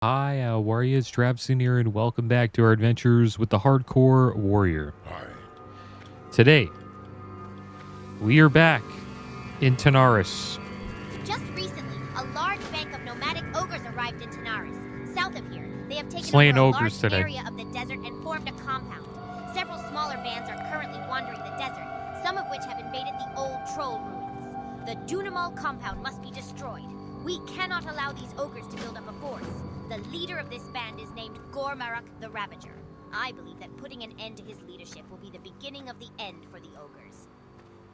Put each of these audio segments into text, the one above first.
Hi, Warriors, Trapson here, and welcome back to our adventures with the Hardcore Warrior. Hi. Today, we are back in Tanaris. Just recently, a large bank of nomadic ogres arrived in Tanaris. South of here, they have taken Slaying over a ogres large today. area of the desert and formed a compound. Several smaller bands are currently wandering the desert, some of which have invaded the old troll ruins. The Dunemaul compound must be destroyed. We cannot allow these ogres to build up a force. The leader of this band is named Gorarak the Ravager. I believe that putting an end to his leadership will be the beginning of the end for the ogres.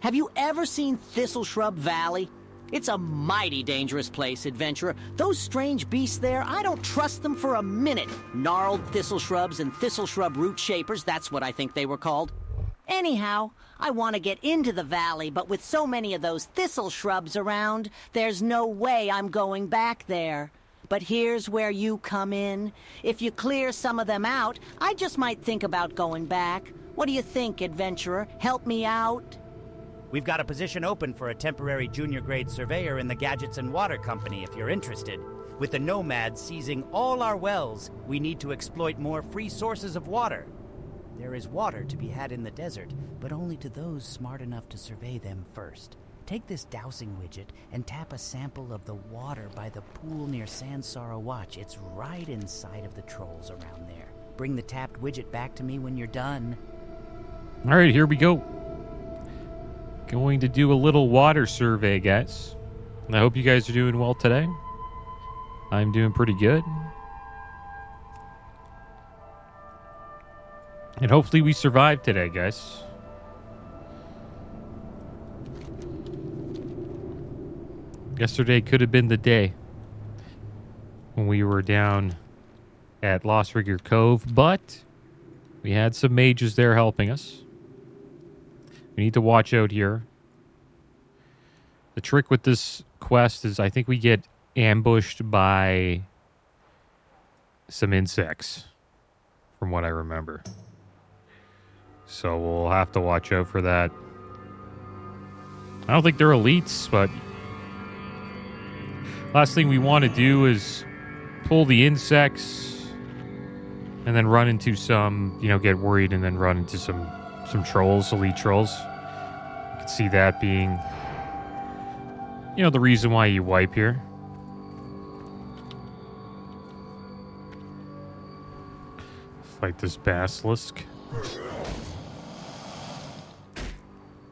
Have you ever seen Thistle Shrub Valley? It's a mighty dangerous place, adventurer. Those strange beasts there, I don't trust them for a minute. Gnarled thistle shrubs and thistle shrub root shapers, that's what I think they were called. Anyhow, I want to get into the valley, but with so many of those thistle shrubs around, there's no way I'm going back there. But here's where you come in. If you clear some of them out, I just might think about going back. What do you think, adventurer? Help me out? We've got a position open for a temporary junior-grade surveyor in the Gadgets and Water Company if you're interested. With the nomads seizing all our wells, we need to exploit more free sources of water. There is water to be had in the desert, but only to those smart enough to survey them first. Take this dowsing widget and tap a sample of the water by the pool near Sansara Watch. It's right inside of the trolls around there. Bring the tapped widget back to me when you're done. All right, here we go. Going to do a little water survey, guys. I hope you guys are doing well today. I'm doing pretty good. And hopefully we survive today, guys. Yesterday could have been the day when we were down at Lost Rigger Cove, but we had some mages there helping us. We need to watch out here. The trick with this quest is I think we get ambushed by some insects, from what I remember. So we'll have to watch out for that. I don't think they're elites, but last thing we want to do is pull the insects and then run into some, get worried and then run into some trolls, elite trolls. You can see that being, the reason why you wipe here. Fight this basilisk.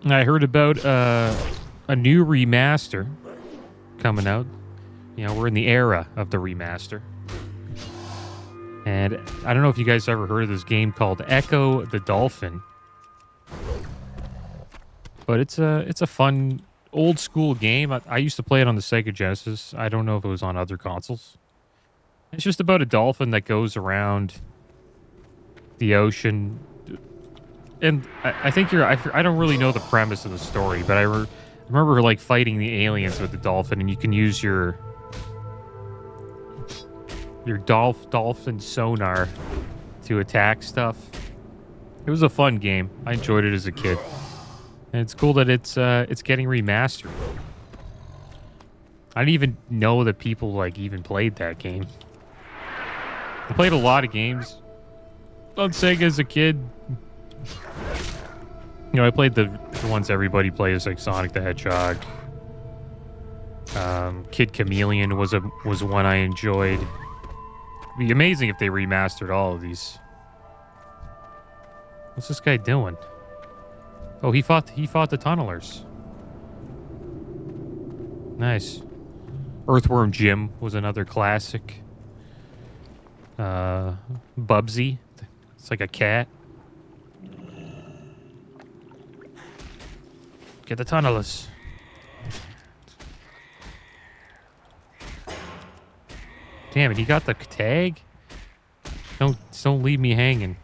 I heard about a new remaster coming out. We're in the era of the remaster. And I don't know if you guys ever heard of this game called Echo the Dolphin. But it's a fun old school game. I used to play it on the Sega Genesis. I don't know if it was on other consoles. It's just about a dolphin that goes around the ocean. And I think I don't really know the premise of the story, but I remember like fighting the aliens with the dolphin, and you can use your dolphin sonar to attack stuff. It was a fun game. I enjoyed it as a kid. And it's cool that it's getting remastered. I didn't even know that people even played that game. I played a lot of games on Sega as a kid. I played the ones everybody plays, like Sonic the Hedgehog. Kid Chameleon was one I enjoyed. It'd be amazing if they remastered all of these. What's this guy doing? Oh, he fought the tunnelers. Nice. Earthworm Jim was another classic. Bubsy. It's like a cat. Get the tunnelers. Damn it, he got the tag? Don't leave me hanging.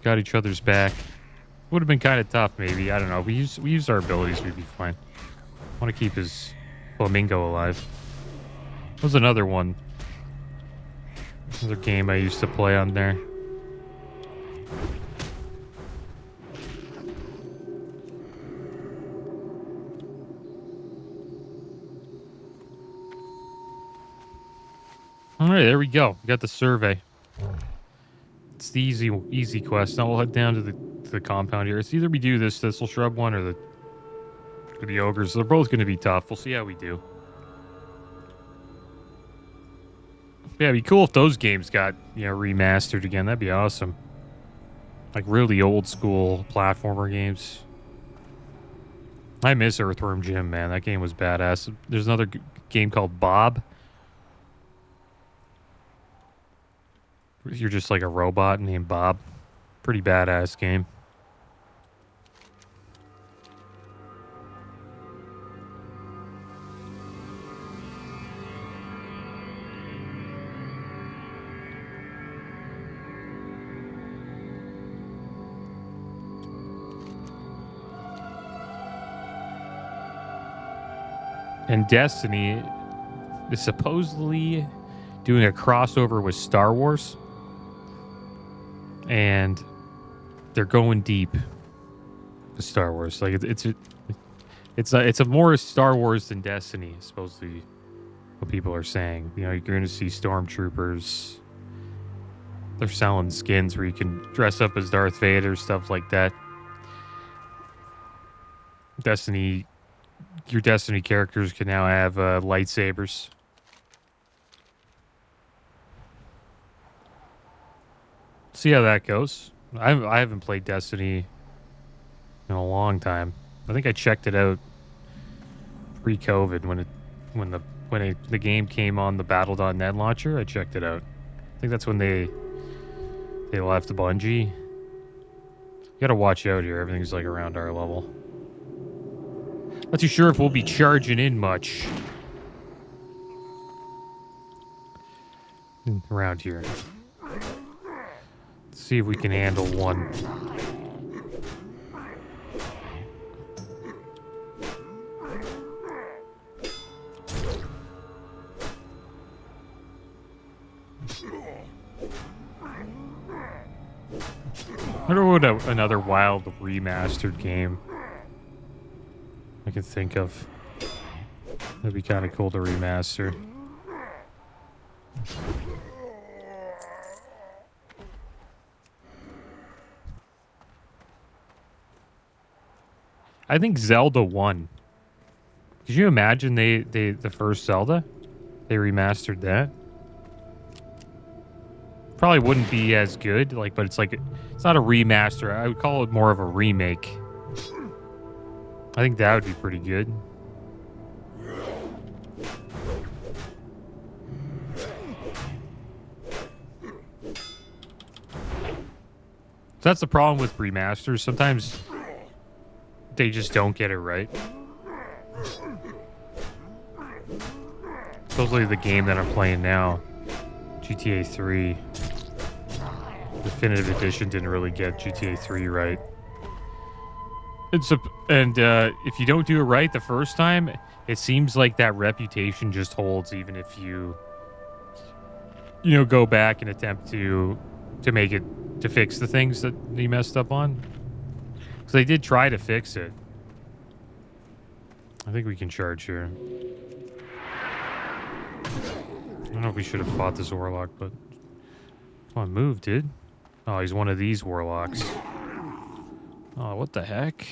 Got each other's back. Would have been kind of tough, maybe. I don't know. We use our abilities, we'd be fine. Want to keep his flamingo alive. That was another one. Another game I used to play on there. All right, there we go. We got the survey. It's the easy quest. Now we'll head down to the compound here. It's either we do this thistle shrub one or the ogres. They're both going to be tough. We'll see how we do. Yeah, it'd be cool if those games got, remastered again. That'd be awesome. Like really old school platformer games. I miss Earthworm Jim, man. That game was badass. There's another game called Bob. You're just like a robot named Bob. Pretty badass game. And Destiny is supposedly doing a crossover with Star Wars. And they're going deep with Star Wars. Like it's a more Star Wars than Destiny, supposedly what people are saying. You're going to see stormtroopers. They're selling skins where you can dress up as Darth Vader, stuff like that. Your Destiny characters can now have lightsabers. See how that goes. I haven't played Destiny in a long time. I think I checked it out pre-COVID when the game came on the Battle.net launcher. I checked it out. I think that's when they left Bungie. You gotta watch out here. Everything's like around our level. Not too sure if we'll be charging in much around here. Let's see if we can handle one. I wonder what another wild remastered game I can think of. That'd be kind of cool to remaster. I think Zelda 1. Could you imagine the first Zelda? They remastered that. Probably wouldn't be as good, but it's not a remaster. I would call it more of a remake. I think that would be pretty good. So that's the problem with remasters. Sometimes they just don't get it right. Supposedly the game that I'm playing now, GTA 3, Definitive Edition, didn't really get GTA 3 right. If you don't do it right the first time, it seems like that reputation just holds even if you go back and attempt to fix the things that you messed up on. Because they did try to fix it. I think we can charge here. I don't know if we should have fought this warlock, but come on, move, dude. Oh, he's one of these warlocks. Oh, what the heck?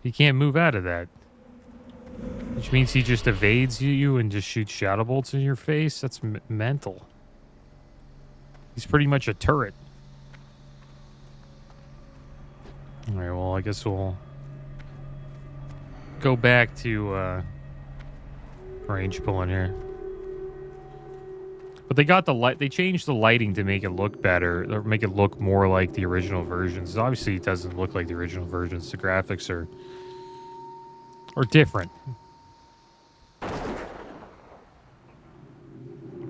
He can't move out of that. Which means he just evades you and just shoots shadow bolts in your face? That's mental. He's pretty much a turret. Alright, well, I guess we'll go back to range pulling here. But they got they changed the lighting to make it look better, or make it look more like the original versions. Obviously, it doesn't look like the original versions. The graphics are different.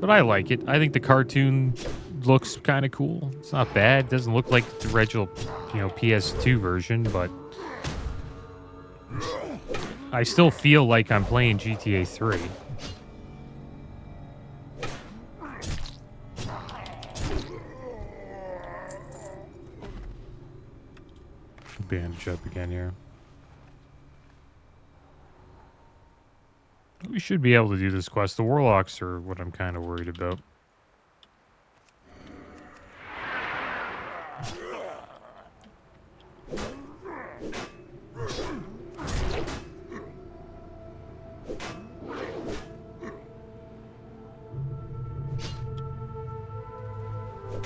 But I like it. I think the cartoon looks kind of cool. It's not bad. It doesn't look like the original, PS2 version, but I still feel like I'm playing GTA 3. Bandage up again here. we should be able to do this quest. The warlocks are what I'm kind of worried about.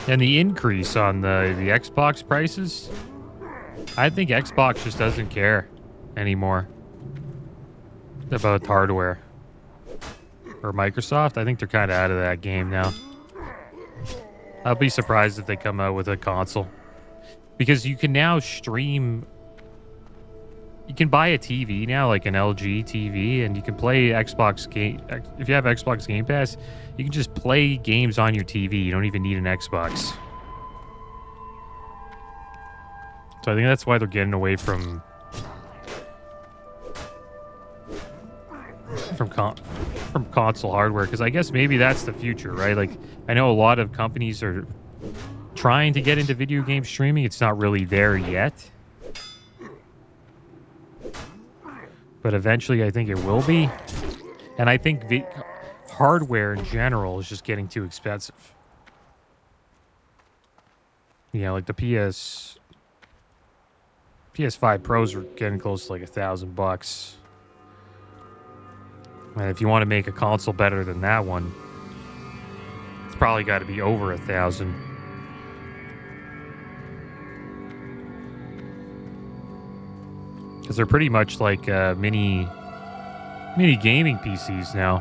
And the increase on the Xbox prices, I think Xbox just doesn't care anymore about hardware. Or Microsoft, I think they're kind of out of that game now. I'll be surprised if they come out with a console. Because you can now stream... You can buy a TV now, like an LG TV, and you can play Xbox game. If you have Xbox Game Pass, you can just play games on your TV. You don't even need an Xbox. So I think that's why they're getting away from console hardware, because I guess maybe that's the future, right? Like, I know a lot of companies are trying to get into video game streaming. It's not really there yet. But eventually, I think it will be. And I think hardware in general is just getting too expensive. You know, like the PS5 Pros are getting close to like $1,000. And if you want to make a console better than that one, it's probably got to be over 1,000. Because they're pretty much like mini gaming PCs now.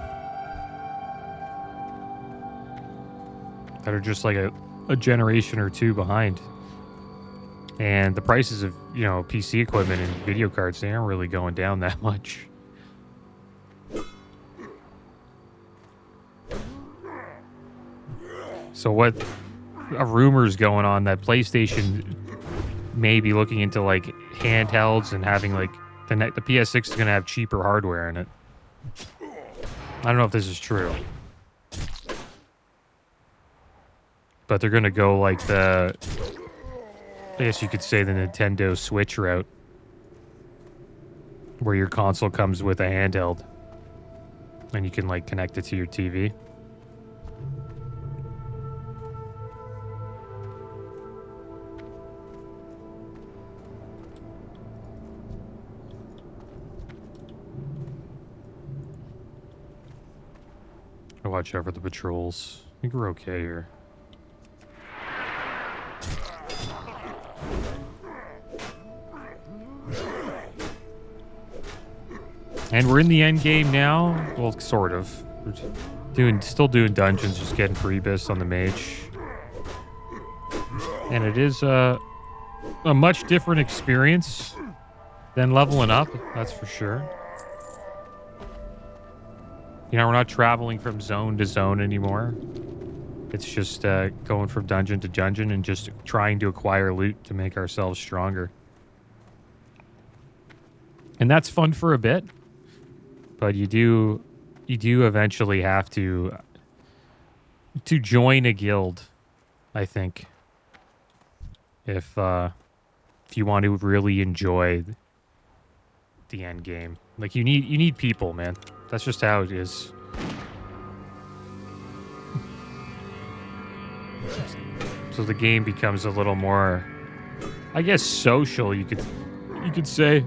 That are just like a generation or two behind. And the prices of, you know, PC equipment and video cards, they aren't really going down that much. So what a rumor's going on that PlayStation may be looking into like handhelds and having like the PS6 is going to have cheaper hardware in it. I don't know if this is true. But they're going to go like I guess you could say the Nintendo Switch route, where your console comes with a handheld and you can like connect it to your TV. Watch out for the patrols. I think we're okay here. And we're in the end game now. Well, sort of. We're still doing dungeons, just getting freebists on the mage. And it is a much different experience than leveling up, that's for sure. You know, we're not traveling from zone to zone anymore. It's just going from dungeon to dungeon and just trying to acquire loot to make ourselves stronger. And that's fun for a bit. But you do eventually have to join a guild, I think. If you want to really enjoy the end game. Like you need people, man. That's just how it is. So the game becomes a little more, I guess, social, you could say.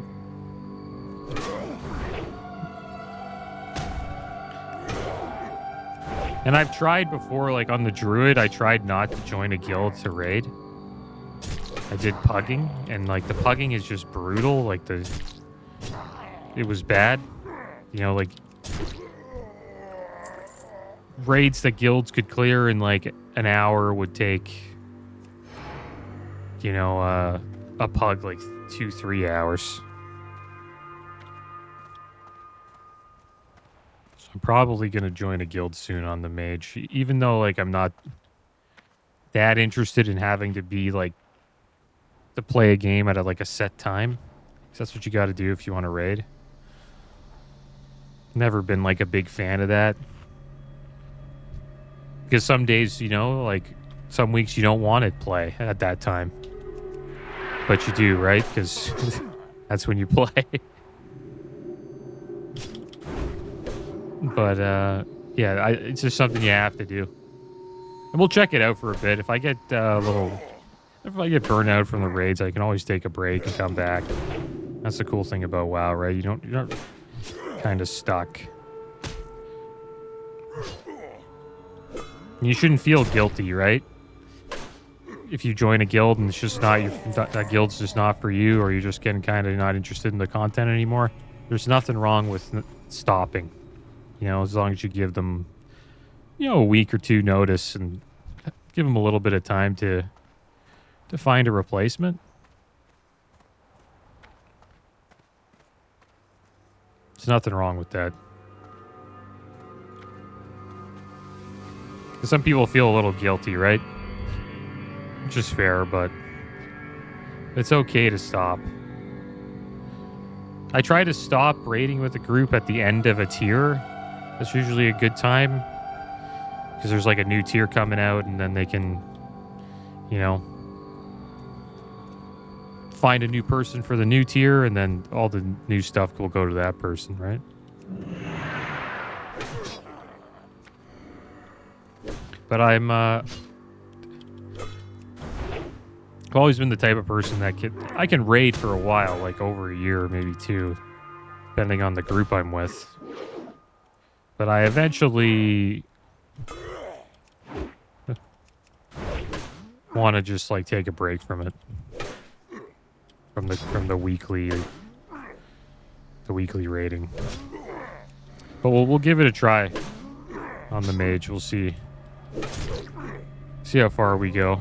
And I've tried before, like on the Druid, I tried not to join a guild to raid. I did pugging, and like the pugging is just brutal. Like it was bad. You know, like raids that guilds could clear in like an hour would take, you know, a pug like 2-3 hours. So I'm probably going to join a guild soon on the mage, even though like I'm not that interested in having to be like to play a game at like a set time. 'Cause that's what you got to do if you want to raid. Never been like a big fan of that. Because some days, you know, like some weeks you don't want to play at that time. But you do, right? Because that's when you play. But yeah, it's just something you have to do. And we'll check it out for a bit. If I get if I get burnt out from the raids, I can always take a break and come back. That's the cool thing about WoW, right? You're not kind of stuck. You shouldn't feel guilty, right? If you join a guild and it's just not that guild's just not for you, or you're just getting kind of not interested in the content anymore, there's nothing wrong with stopping. You know, as long as you give them, you know, a week or two notice and give them a little bit of time to find a replacement. There's nothing wrong with that. Some people feel a little guilty, right? Which is fair, but it's okay to stop. I try to stop raiding with a group at the end of a tier. That's usually a good time. Because there's like a new tier coming out, and then they can, you know, find a new person for the new tier, and then all the new stuff will go to that person, right? But I've always been the type of person that I can raid for a while, like over a year, maybe 2, depending on the group I'm with. But I eventually want to just like take a break from it, from the weekly raiding. But we'll give it a try on the mage. We'll see how far we go.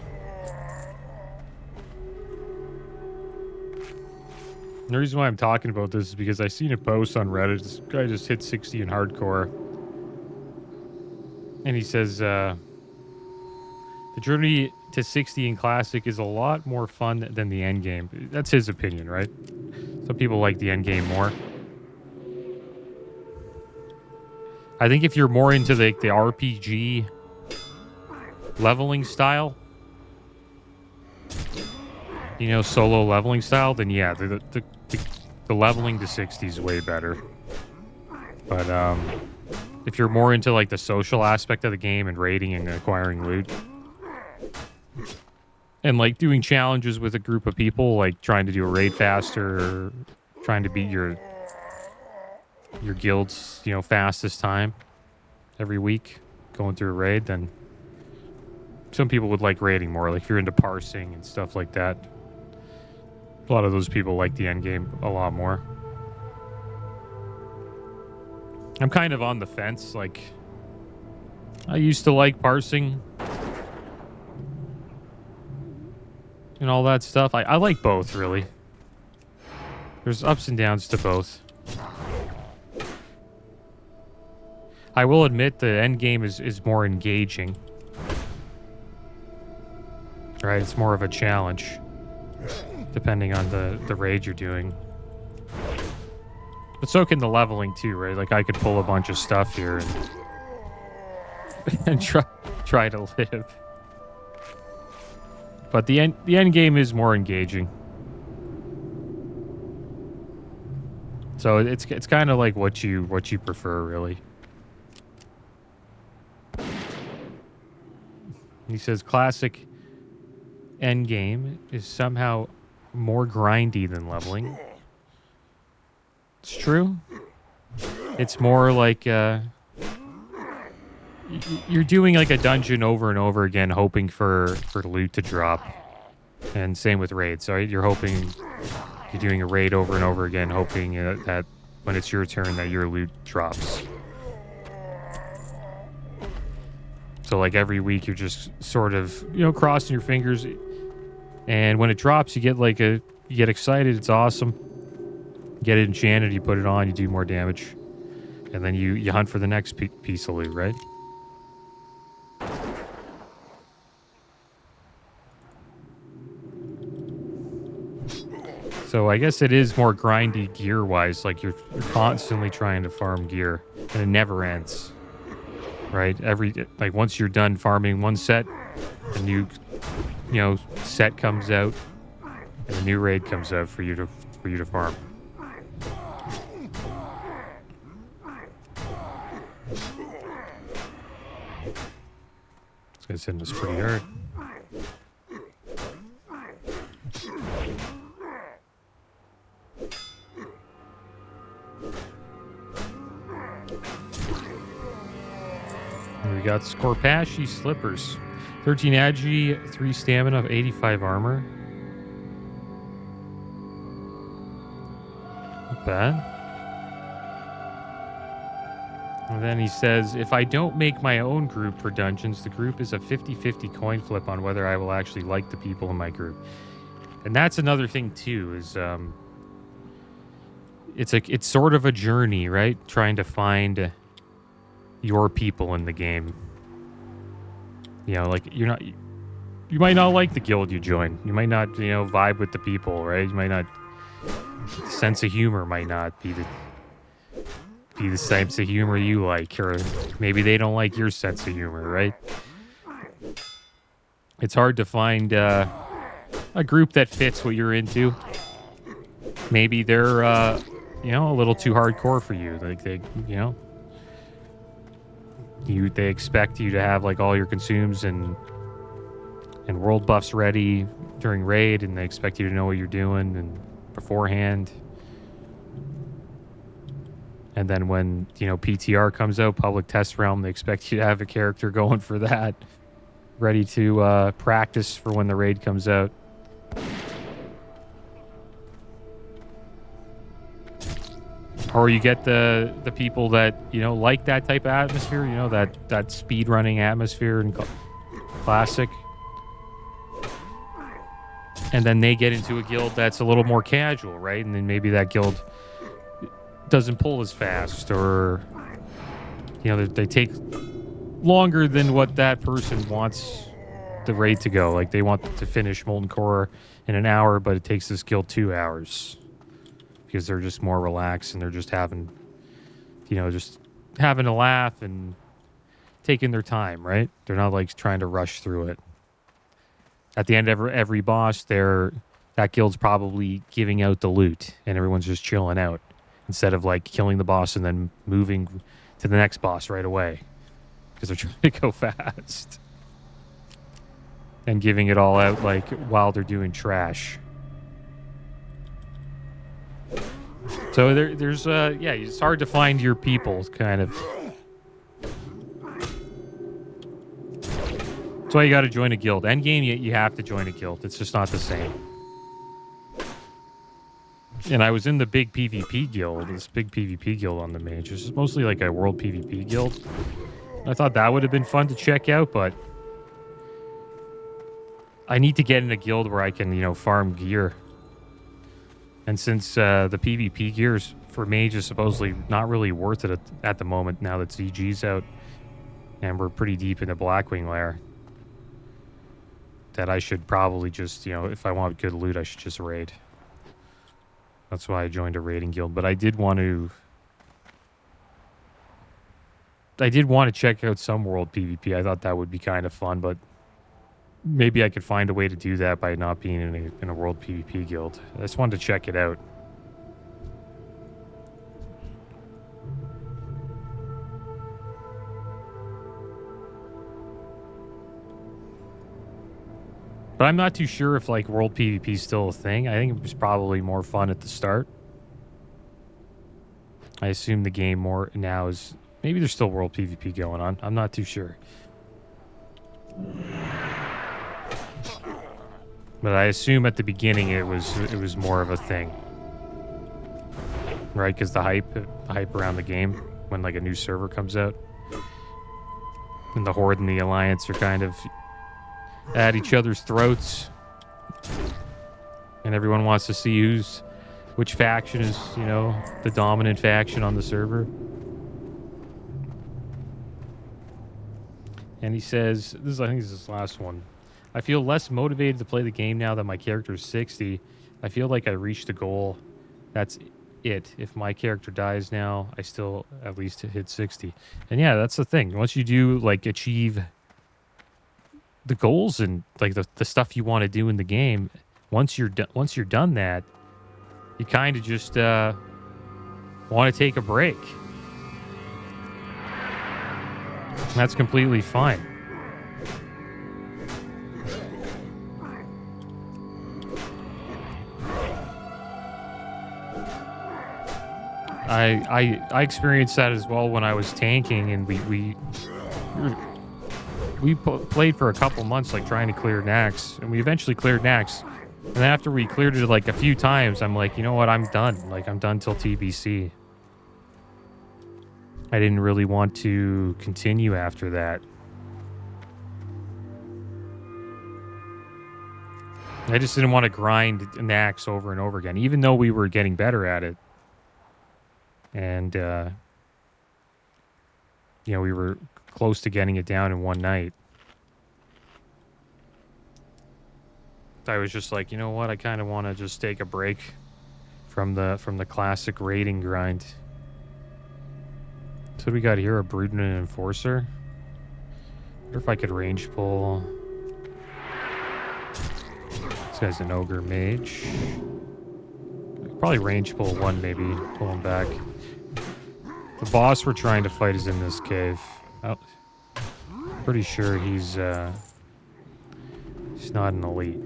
And the reason why I'm talking about this is because I seen a post on Reddit. This guy just hit 60 in hardcore. And he says, the journey to 60 in Classic is a lot more fun than the endgame. That's his opinion, right? Some people like the endgame more. I think if you're more into the RPG leveling style, you know, solo leveling style, then yeah, the leveling to 60 is way better. But if you're more into like the social aspect of the game and raiding and acquiring loot, and like doing challenges with a group of people, like trying to do a raid faster, or trying to beat your guild's, you know, fastest time every week, going through a raid, then some people would like raiding more. Like if you're into parsing and stuff like that, a lot of those people like the end game a lot more. I'm kind of on the fence. Like, I used to like parsing and all that stuff. I like both, really. There's ups and downs to both. I will admit the end game is more engaging. Right, it's more of a challenge, depending on the raid you're doing. But so can the leveling too, right? Like I could pull a bunch of stuff here and try to live. But the end game is more engaging. So it's kind of like what you prefer, really. He says classic end game is somehow more grindy than leveling. It's true. It's more like you're doing like a dungeon over and over again, hoping for loot to drop. And same with raids. So you're hoping you're doing a raid over and over again, hoping that when it's your turn that your loot drops. So like every week you're just sort of, you know, crossing your fingers, and when it drops you get excited. It's awesome. You get it enchanted, you put it on, you do more damage, and then you hunt for the next piece of loot, right? So I guess it is more grindy gear-wise. Like you're constantly trying to farm gear, and it never ends. Right? Like once you're done farming one set, a new, you know, set comes out, and a new raid comes out for you to farm. This guy's hitting us pretty hard. We got Scorpashi Slippers. 13 agi, 3 stamina, 85 armor. Not bad. And then he says, if I don't make my own group for dungeons, the group is a 50-50 coin flip on whether I will actually like the people in my group. And that's another thing too, is it's sort of a journey, right? Trying to find your people in the game. You know, like you might not like the guild you join. You might not, vibe with the people, right? You might not, sense of humor might not be the types of humor you like, or maybe they don't like your sense of humor, right? It's hard to find a group that fits what you're into. Maybe they're, a little too hardcore for you. Like they expect you to have like all your consumes and world buffs ready during raid, and they expect you to know what you're doing and beforehand. And then when, PTR comes out, Public Test Realm, they expect you to have a character going for that, ready to practice for when the raid comes out. Or you get the people that, like that type of atmosphere, that speed running atmosphere and classic. And then they get into a guild that's a little more casual, right? And then maybe that guild doesn't pull as fast, or they take longer than what that person wants the raid to go. Like they want to finish Molten Core in an hour, but it takes this guild 2 hours because they're just more relaxed and they're just having a laugh and taking their time, right? They're not like trying to rush through it. At the end of every boss, that guild's probably giving out the loot and everyone's just chilling out, instead of like killing the boss and then moving to the next boss right away, because they're trying to go fast and giving it all out like while they're doing trash. So there's it's hard to find your people, kind of. That's why you got to join a guild. Endgame, you have to join a guild. It's just not the same. And I was in the big PvP guild, this big PvP guild on the mage. This is mostly like a world PvP guild. I thought that would have been fun to check out, but I need to get in a guild where I can, farm gear. And since the PvP gears for mage is supposedly not really worth it at the moment, now that ZG's out and we're pretty deep in the Blackwing lair, that I should probably just, if I want good loot, I should just raid. That's why I joined a raiding guild. But I did want to check out some world PvP. I thought that would be kind of fun, but maybe I could find a way to do that by not being in a world PvP guild. I just wanted to check it out. But I'm not too sure if like world PvP is still a thing. I think it was probably more fun at the start. I assume the game more now is, maybe there's still world PvP going on. I'm not too sure. But I assume at the beginning it was more of a thing. Right? Because the hype around the game when like a new server comes out. And the Horde and the Alliance are kind of at each other's throats, and everyone wants to see which faction is, the dominant faction on the server. And he says, I think this is his last one. I feel less motivated to play the game now that my character is 60. I feel like I reached the goal. That's it. If my character dies now, I still at least hit 60. And yeah, that's the thing. Once you do like achieve the goals and like the stuff you want to do in the game, once you're done that, you kind of just want to take a break. And that's completely fine. I experienced that as well when I was tanking, and we played for a couple months, like trying to clear Nax, and we eventually cleared Nax. And after we cleared it like a few times, I'm like, you know what? I'm done. Like, I'm done till TBC. I didn't really want to continue after that. I just didn't want to grind Nax over and over again, even though we were getting better at it. And, you know, we were close to getting it down in one night. I was just like, you know what? I kind of want to just take a break from the classic raiding grind. So we got here, a Brood and an Enforcer. I wonder if I could range pull. This guy's an Ogre Mage. Probably range pull one, maybe. Pull him back. The boss we're trying to fight is in this cave. Oh, pretty sure he's not an elite.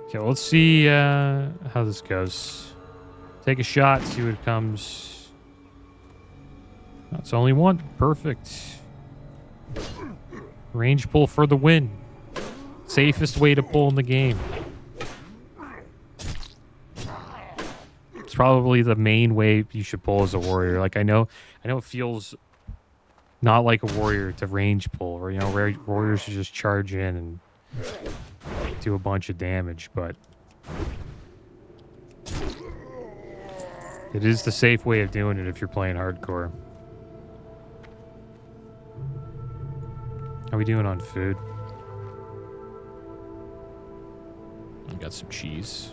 Okay, well, let's see how this goes. Take a shot, see what comes. That's only one. Perfect. Range pull for the win. Safest way to pull in the game. It's probably the main way you should pull as a warrior. Like, I know it feels not like a warrior to range pull, or, you know, warriors should just charge in and do a bunch of damage, but it is the safe way of doing it if you're playing hardcore. How are we doing on food? I got some cheese.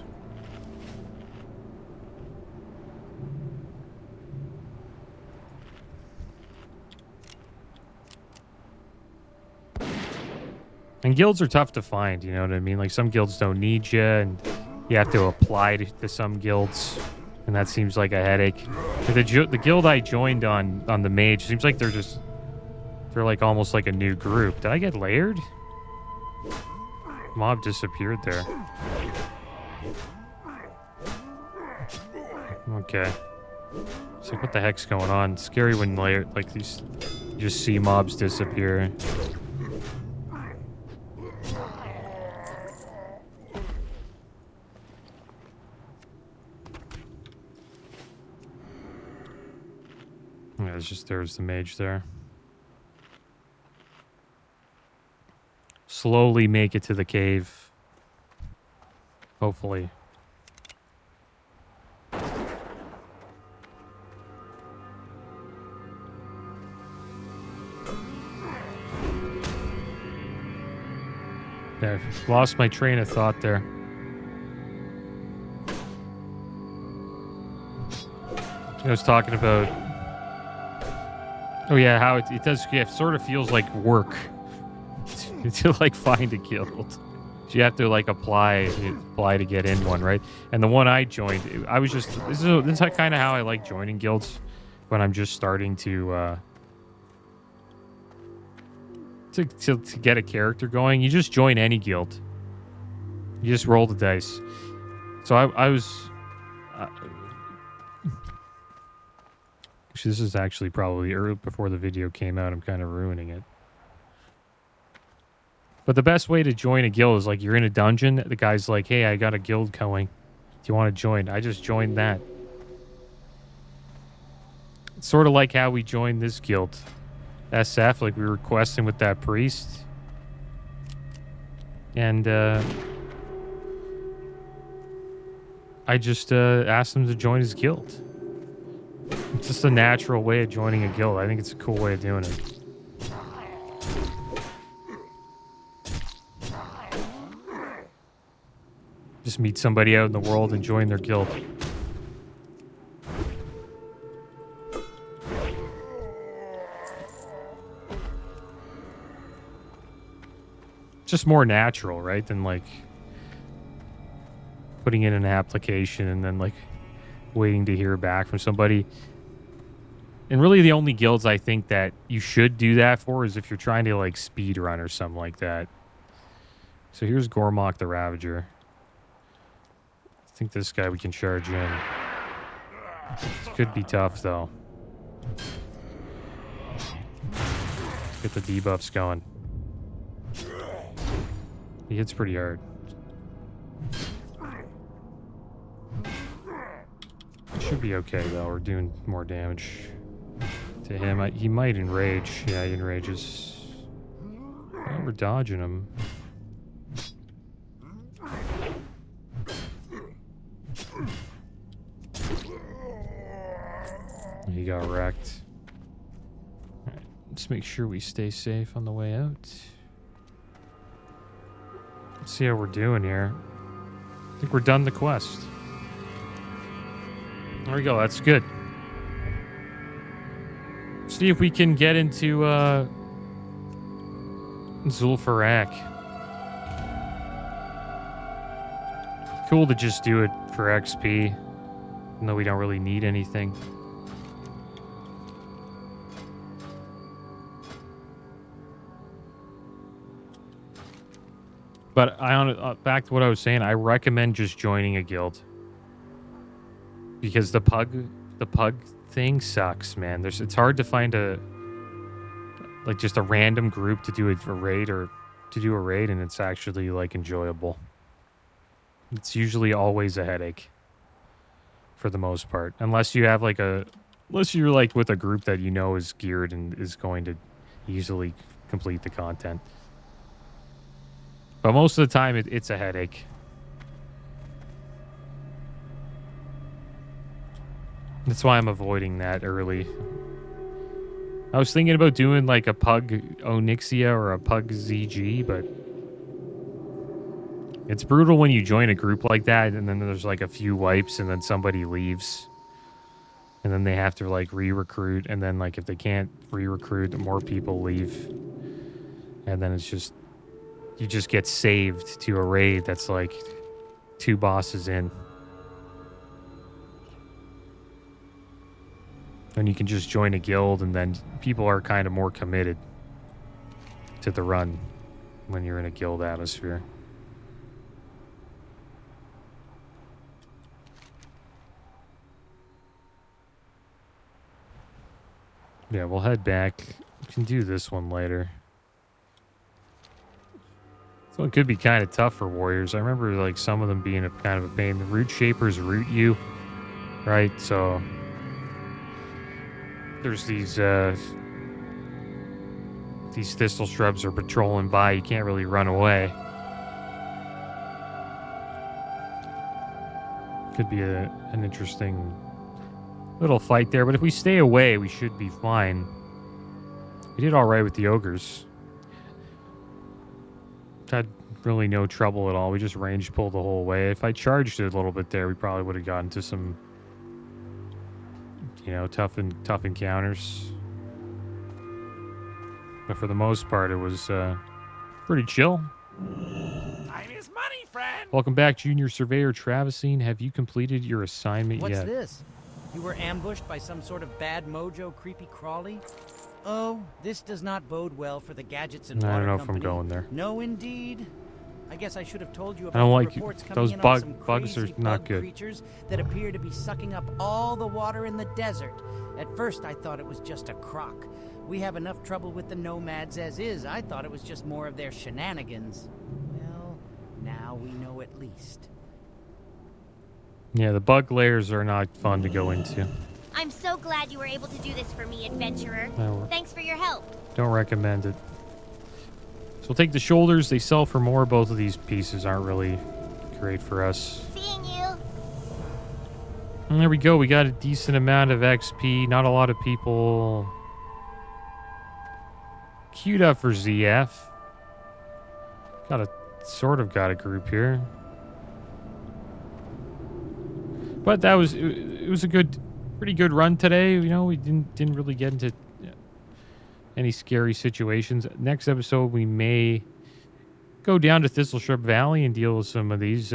And guilds are tough to find, you know what I mean? Like, some guilds don't need you, and you have to apply to some guilds, and that seems like a headache. The guild I joined on the mage seems like they're like almost like a new group. Did I get layered? Mob disappeared there. Okay. It's like, what the heck's going on? It's scary when layered, like, these, you just see mobs disappear. Yeah, it's just, there's the mage there. Slowly make it to the cave. Hopefully. Yeah, I've lost my train of thought there. I was talking about... Oh yeah, how it does, yeah, it sort of feels like work to like find a guild. So you have to like apply to get in one, right? And the one I joined, I was just, this is kind of how I like joining guilds when I'm just starting to get a character going. You just join any guild. You just roll the dice. So I was... Actually, this is actually probably early before the video came out. I'm kind of ruining it. But the best way to join a guild is like you're in a dungeon. The guy's like, hey, I got a guild going. Do you want to join? I just joined that. It's sort of like how we joined this guild. SF, like we were questing with that priest. And I just asked him to join his guild. It's just a natural way of joining a guild. I think it's a cool way of doing it. Just meet somebody out in the world and join their guild. Just more natural, right? Than like putting in an application and then like waiting to hear back from somebody. And really the only guilds I think that you should do that for is if you're trying to like speed run or something like that. So here's Gormok the Ravager. think this guy we can charge in. This could be tough, though. Get the debuffs going. He hits pretty hard. Should be okay, though. We're doing more damage to him. He might enrage. Yeah, he enrages. Oh, we're dodging him. He got wrecked. Alright, let's make sure we stay safe on the way out. Let's see how we're doing here. I think we're done the quest. There we go, that's good. See if we can get into Zul'Farrak. Cool to just do it for XP, even though we don't really need anything. But back to what I was saying, I recommend just joining a guild. Because the pug thing sucks, man. It's hard to find just a random group to do a raid and it's actually like enjoyable. It's usually always a headache for the most part, unless you're like with a group that you know is geared and is going to easily complete the content. But most of the time, it's a headache. That's why I'm avoiding that early. I was thinking about doing like a Pug Onyxia or a Pug ZG, but it's brutal when you join a group like that and then there's like a few wipes and then somebody leaves. And then they have to like re-recruit, and then like if they can't re-recruit, more people leave. And then it's just, you just get saved to a raid that's like 2 bosses in. And you can just join a guild, and then people are kind of more committed to the run when you're in a guild atmosphere. Yeah, we'll head back. We can do this one later. This one could be kind of tough for warriors. I remember like some of them being a kind of a pain. The root shapers root you, right? So there's these thistle shrubs are patrolling by. You can't really run away. Could be an interesting little fight there, but if we stay away, we should be fine. We did all right with the ogres. Had really no trouble at all. We just range pulled the whole way. If I charged it a little bit there, we probably would have gotten to some, you know, tough encounters. But for the most part, it was pretty chill. Time is money, friend. Welcome back, Junior Surveyor Travisine. Have you completed your assignment What's yet? this? You were ambushed by some sort of bad mojo creepy crawly? Oh, this does not bode well for the Gadgets and I Water don't know Company. if I'm going there. No, indeed. I guess I should have told you I about don't the like reports coming those in on some bugs are crazy not bug good. creatures that appear to be sucking up all the water in the desert. At first, I thought it was just a crock. We have enough trouble with the nomads as is. I thought it was just more of their shenanigans. Well, now we know at least. Yeah, the bug layers are not fun to go into. I'm so glad you were able to do this for me, adventurer. No. Thanks for your help. Don't recommend it. So we'll take the shoulders. They sell for more. Both of these pieces aren't really great for us. Seeing you. And there we go. We got a decent amount of XP. Not a lot of people queued up for ZF. Got a group here. But that was it was a pretty good run today. You know, we didn't really get into any scary situations. Next episode, we may go down to Thistleshrub Valley and deal with some of these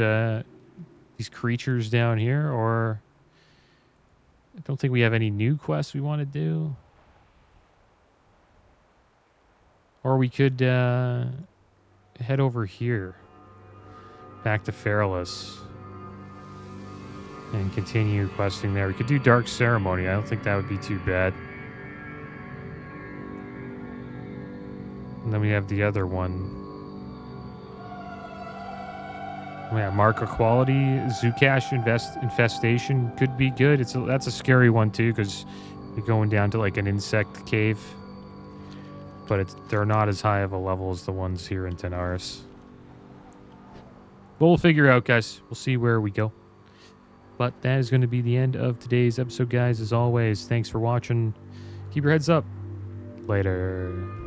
creatures down here. Or I don't think we have any new quests we want to do. Or we could head over here, back to Feralus. and continue questing there. We could do Dark Ceremony. I don't think that would be too bad. And then we have the other one. Yeah, Mark Equality, Zoocash Infestation could be good. That's a scary one too, because you're going down to like an insect cave. But they're not as high of a level as the ones here in Tanaris. But we'll figure out, guys. We'll see where we go. But that is going to be the end of today's episode, guys. As always, thanks for watching. Keep your heads up. Later.